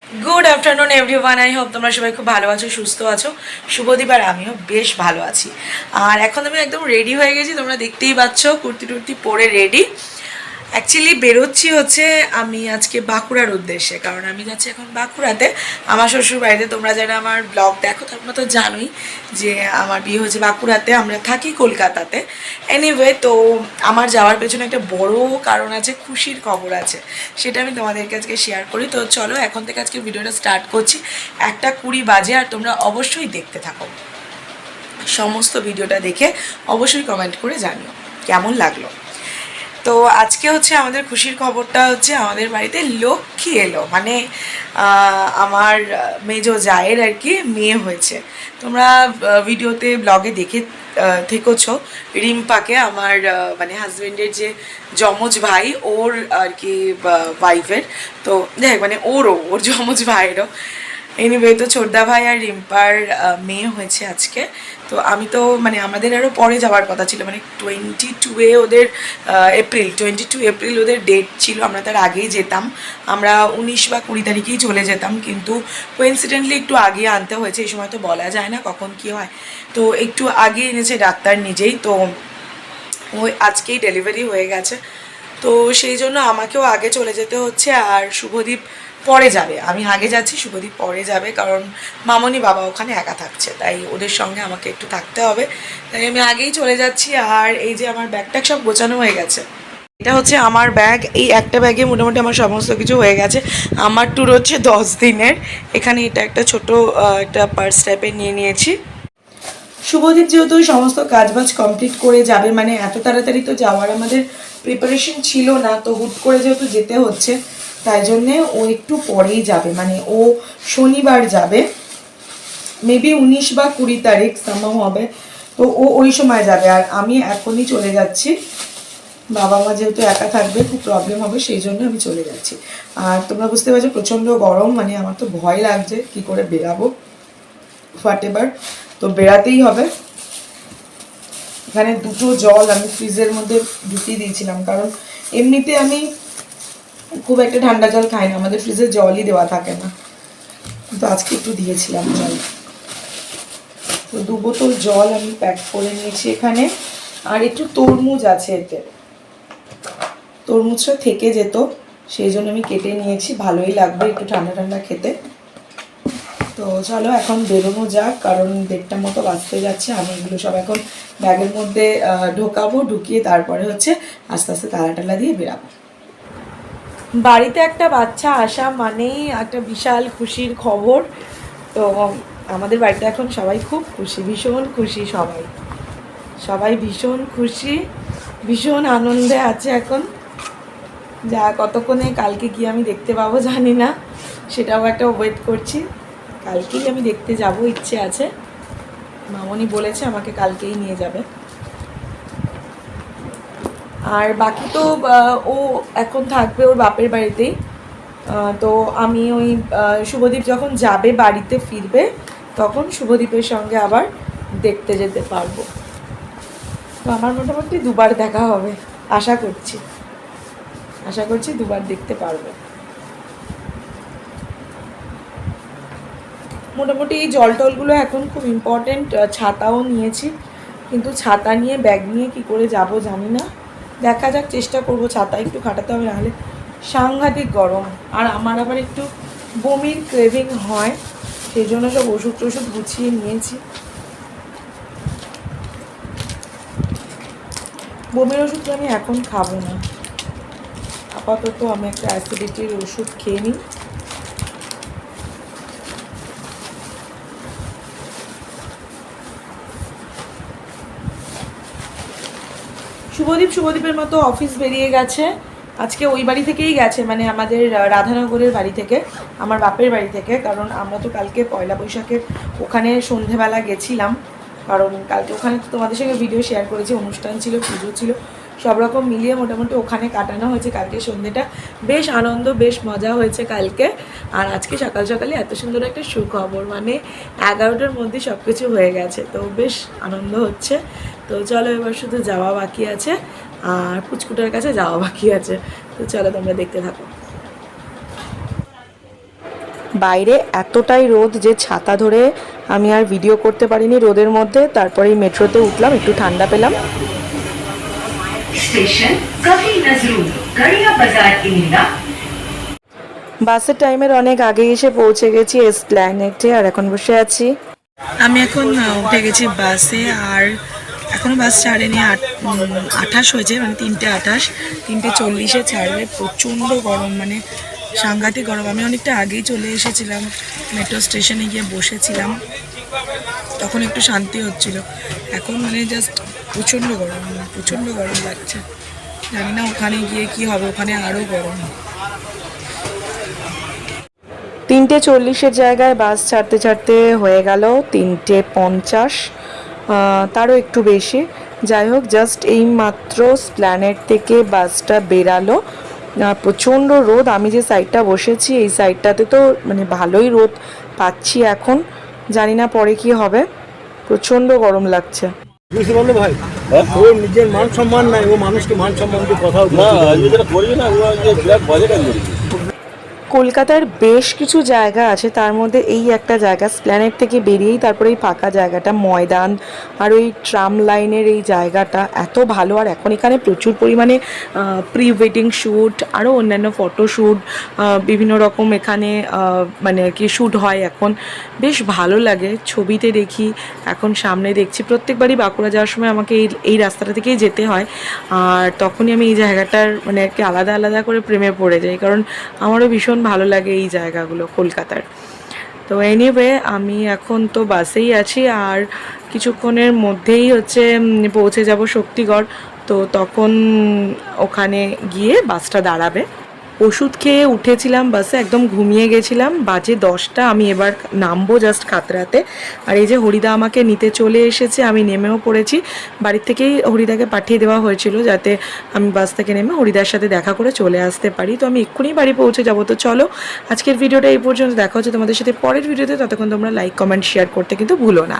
Good afternoon everyone. I hope তোমরা সবাই খুব ভালো আছো, সুস্থ আছো। শুভদীপ আর আমিও বেশ ভালো আছি। আর এখন আমি একদম রেডি হয়ে গেছি, তোমরা দেখতেই পাচ্ছ কুর্তি টুর্তি পরে রেডি। অ্যাকচুয়ালি বেরোচ্ছি হচ্ছে আমি আজকে বাঁকুড়ার উদ্দেশ্যে, কারণ আমি যাচ্ছি এখন বাঁকুড়াতে আমার শ্বশুর বাড়িতে। তোমরা যারা আমার ব্লগ দেখো তোমরা তো জানোই যে আমার বিয়ে হয়েছে বাঁকুড়াতে, আমরা থাকি কলকাতাতে। এনিওয়ে, তো আমার যাওয়ার পেছনে একটা বড় কারণ আছে, খুশির খবর আছে, সেটা আমি তোমাদেরকে আজকে শেয়ার করি। তো চলো এখন থেকে আজকে ভিডিওটা স্টার্ট করছি। 1:20 বাজে, আর তোমরা অবশ্যই দেখতে থাকো। সমস্ত ভিডিওটা দেখে অবশ্যই কমেন্ট করে জানিও কেমন লাগলো। তো আজকে হচ্ছে আমাদের খুশির খবরটা হচ্ছে আমাদের বাড়িতে লক্ষ্মী এলো, মানে আমার মেজো জায়ের আর কি মেয়ে হয়েছে। তোমরা ভিডিওতে ব্লগে দেখে থেকেছো রিম্পাকে, আমার মানে হাজব্যান্ডের যে যমজ ভাই, ওর আর কি ওয়াইফের। তো দেখ মানে ওর যমজ ভাইয়েরও। এনিওয়ে, তো ছোটদা ভাই আর রিম্পার মেয়ে হয়েছে আজকে। তো আমি তো মানে আমাদের আরও পরে যাওয়ার কথা ছিল, মানে 22 ওদের এপ্রিল 22 এপ্রিল ওদের ডেট ছিল। আমরা তার আগেই যেতাম, আমরা 19 বা 20 তারিখেই চলে যেতাম, কিন্তু কোইন্সিডেন্টলি একটু আগে আনতে হয়েছে। এই সময় তো বলা যায় না কখন কী হয়, তো একটু আগে এনেছে ডাক্তার নিজেই। তো ওই আজকেই ডেলিভারি হয়ে গেছে, তো সেই জন্য আমাকেও আগে চলে যেতে হচ্ছে। আর শুভদীপ পরে যাবে, আমি আগে যাচ্ছি, শুভদীপ পরে যাবে, কারণ মামনি বাবা ওখানে একা থাকছে, তাই ওদের সঙ্গে আমাকে একটু থাকতে হবে, তাই আমি আগেই চলে যাচ্ছি। আর এই যে আমার ব্যাগটা সব গোছানো হয়ে গেছে, এটা হচ্ছে আমার ব্যাগ। এই একটা ব্যাগে মোটামুটি আমার সমস্ত কিছু হয়ে গেছে। আমার ট্যুর হচ্ছে 10 দিনের। এখানে এটা একটা ছোট একটা পার্স টাইপের নিয়ে নিয়েছি। শুভদীপ যেহেতু সমস্ত কাজবাজ কমপ্লিট করে যাবে, মানে এত তাড়াতাড়ি তো যাওয়ার আমাদের প্রিপারেশন ছিল না, তো হুট করে যেহেতু যেতে হচ্ছে তাই জন্যে ও একটু পরেই যাবে, মানে ও শনিবার যাবে, মেবি 19 বা 20 তারিখ সম্ভব হবে। তো ও ওই সময় যাবে, আর আমি এখনই চলে যাচ্ছি। বাবা মা যেহেতু একা থাকবে খুব প্রবলেম হবে, সেই জন্য আমি চলে যাচ্ছি। আর তোমরা বুঝতে পারছো প্রচণ্ড গরম, মানে আমার তো ভয় লাগছে কি করে বেরাবো হোয়াটএভার, তো বেরাতেই হবে। এখানে দুটো জল আমি ফ্রিজের মধ্যে ঢুকিয়ে দিয়েছিলাম, কারণ এমনিতে আমি খুব একটা ঠান্ডা জল খাই না, আমাদের ফ্রিজে জলই দেওয়া থাকে না, কিন্তু আজকে একটু দিয়েছিলাম জল। তো 2 বোতল জল আমি প্যাক করে নিয়েছি এখানে। আর একটু তরমুজ আছে এতে, তরমুজটা থেকে যেত, সেই জন্য আমি কেটে নিয়েছি, ভালোই লাগবে একটু ঠান্ডা ঠান্ডা খেতে। তো চলো এখন বেরোনো যাক, কারণ 1:30 মতো বাজতে যাচ্ছে। আমি এগুলো সব এখন ব্যাগের মধ্যে ঢোকাবো, ঢুকিয়ে তারপরে হচ্ছে আস্তে আস্তে তালা টালা দিয়ে বেরাবো। বাড়িতে একটা বাচ্চা আসা মানেই একটা বিশাল খুশির খবর। তো আমাদের বাড়িতে এখন সবাই খুব খুশি, ভীষণ খুশি, সবাই সবাই ভীষণ খুশি, ভীষণ আনন্দে আছে এখন। যা কতক্ষণে কালকে কি আমি দেখতে পাবো জানি না, সেটাও একটা ওয়েট করছি। কালকেই আমি দেখতে যাব, ইচ্ছে আছে, মামনি বলেছে আমাকে কালকেই নিয়ে যাবে। আর বাকি তো ও এখন থাকবে ওর বাপের বাড়িতেই। তো আমি ওই শুভদীপ যখন যাবে বাড়িতে ফিরবে, তখন শুভদীপের সঙ্গে আবার দেখতে যেতে পারবো। তো আমার মোটামুটি 2বার দেখা হবে, আশা করছি 2বার দেখতে পারবো। মোটামুটি এই জল টলগুলো এখন খুব ইম্পর্টেন্ট। ছাতাও নিয়েছি, কিন্তু ছাতা নিয়ে ব্যাগ নিয়ে কি করে যাব জানি না, দেখা যাক, চেষ্টা করব। ছাতা একটু খাটাতে হবে, নাহলে সাংঘাতিক গরম। আর আমার আবার একটু বমির ক্রেভিং হয়, সেই জন্য সব ওষুধ টষুধ গুছিয়ে নিয়েছি। বমির ওষুধটা আমি এখন খাবো না, আপাতত আমি একটা অ্যাসিডিটির ওষুধ খেয়ে নিই। শুভদীপের মতো অফিস বেরিয়ে গেছে আজকে, ওই বাড়ি থেকেই গেছে, মানে আমাদের রাধানগরের বাড়ি থেকে, আমার বাপের বাড়ি থেকে। কারণ আমরা তো কালকে পয়লা বৈশাখের ওখানে সন্ধেবেলা গেছিলাম, কারণ কালকে ওখানে তো তোমাদের সঙ্গে ভিডিও শেয়ার করেছি, অনুষ্ঠান ছিল, পুজো ছিল, সব রকম মিলিয়ে মোটামুটি ওখানে কাটানো হয়েছে কালকে সন্ধ্যেটা। বেশ আনন্দ, বেশ মজা হয়েছে কালকে। আর আজকে সকাল সকালে এত সুন্দর একটা সুখবর, মানে 11টার মধ্যে সব কিছু হয়ে গেছে, তো বেশ আনন্দ হচ্ছে। তো চলো এবার শুধু যাওয়া বাকি আছে, আর পুচকুটার কাছে যাওয়া বাকি আছে। তো চলো তোমরা দেখতে থাকো। বাইরে এতটাই রোদ যে ছাতা ধরে আমি আর ভিডিও করতে পারিনি রোদের মধ্যে। তারপরেই মেট্রোতে উঠলাম, একটু ঠান্ডা পেলাম। বাসের টাইমের অনেক আগে এসে পৌঁছে গেছি এসপ্ল্যানেডে, আর এখন বসে আছি। আমি এখন উঠে গেছি বাসে, আর এখনও বাস ছাড়েনি। 28 হয়েছে, মানে 3:28, 3:40 ছাড়বে। প্রচণ্ড গরম, মানে সাংঘাতিক গরম। আমি অনেকটা আগেই চলে এসেছিলাম, মেট্রো স্টেশনে গিয়ে বসেছিলাম, তখন একটু শান্তি হচ্ছিল। এখন মানে জাস্ট প্রচণ্ড গরম, প্রচণ্ড গরম লাগছে। জানি না ওখানে গিয়ে কি হবে, ওখানে আরও গরম। 3:40 জায়গায় বাস ছাড়তে ছাড়তে হয়ে গেল 3:50, তারও একটু বেশি। যাই হোক, জাস্ট এই মাত্র এসপ্ল্যানেড থেকে বাসটা বেরালো। প্রচণ্ড রোদ। আমি যে সাইডটা বসেছি এই সাইডটাতে তো মানে ভালোই রোদ পাচ্ছি এখন, জানি না পরে কি হবে। প্রচণ্ড গরম লাগছে। ভাই ওর নিজের মান সম্মান নাই, ও মানুষকে মান সম্মান দিয়ে কথা বলবে না। কলকাতার বেশ কিছু জায়গা আছে, তার মধ্যে এই একটা জায়গা, এসপ্ল্যানেড থেকে বেরিয়েই তারপরে এই ফাঁকা জায়গাটা, ময়দান আর ওই ট্রাম লাইনের এই জায়গাটা এত ভালো। আর এখন এখানে প্রচুর পরিমাণে প্রি ওয়েডিং শ্যুট, আরও অন্যান্য ফটোশ্যুট, বিভিন্ন রকম এখানে মানে আর কি শ্যুট হয় এখন। বেশ ভালো লাগে, ছবিতে দেখি, এখন সামনে দেখছি। প্রত্যেকবারই বাঁকুড়া যাওয়ার সময় আমাকে এই রাস্তাটা থেকেই যেতে হয়, আর তখনই আমি এই জায়গাটার মানে আর কি আলাদা আলাদা করে প্রেমে পড়ে যাই, কারণ আমারও ভীষণ ভালো লাগে এই জায়গাগুলো কলকাতার। তো এনিওয়ে, আমি এখন তো বাসেই আছি, আর কিছুক্ষণের মধ্যেই হচ্ছে পৌঁছে যাব শক্তিগড়। তো তখন ওখানে গিয়ে বাসটা দাঁড়াবে। ওষুধ খেয়ে উঠেছিলাম বাসে, একদম ঘুমিয়ে গেছিলাম। বাজে 10টা, আমি এবার নামবো জাস্ট কাতরাতে। আর এই যে হরিদা আমাকে নিতে চলে এসেছে, আমি নেমেও পড়েছি। বাড়ির থেকেই হরিদাকে পাঠিয়ে দেওয়া হয়েছিল যাতে আমি বাস থেকে নেমে হরিদার সাথে দেখা করে চলে আসতে পারি। তো আমি এক্ষুনি বাড়ি পৌঁছে যাবো। তো চলো, আজকের ভিডিওটা এই পর্যন্ত। দেখা হচ্ছে তোমাদের সাথে পরের ভিডিওতে। ততক্ষণ তোমরা লাইক, কমেন্ট, শেয়ার করতে কিন্তু ভুলো না।